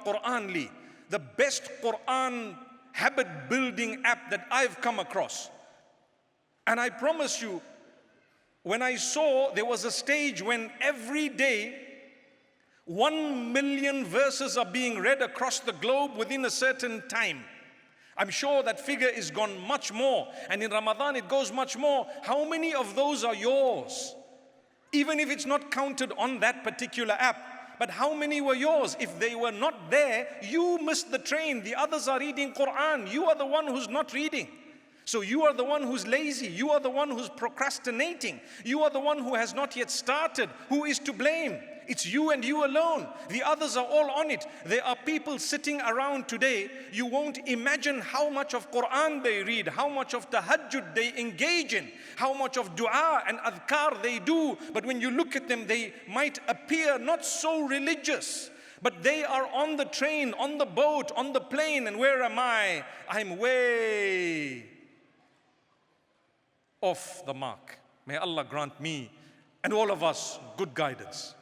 Qur'anly, the best Qur'an habit building app that I've come across. And I promise you, when I saw there was a stage when every day 1 million verses are being read across the globe within a certain time. I'm sure that figure is gone much more, and in Ramadan it goes much more. How many of those are yours? Even if it's not counted on that particular app, but how many were yours? If they were not there, you missed the train. The others are reading Quran. You are the one who's not reading. So you are the one who's lazy. You are the one who's procrastinating. You are the one who has not yet started. Who is to blame? It's you and you alone. The others are all on it. There are people sitting around today. You won't imagine how much of Quran they read, how much of tahajjud they engage in, how much of dua and adhkar they do. But when you look at them, they might appear not so religious. But they are on the train, on the boat, on the plane. And where am I? I'm way off the mark. May Allah grant me and all of us good guidance.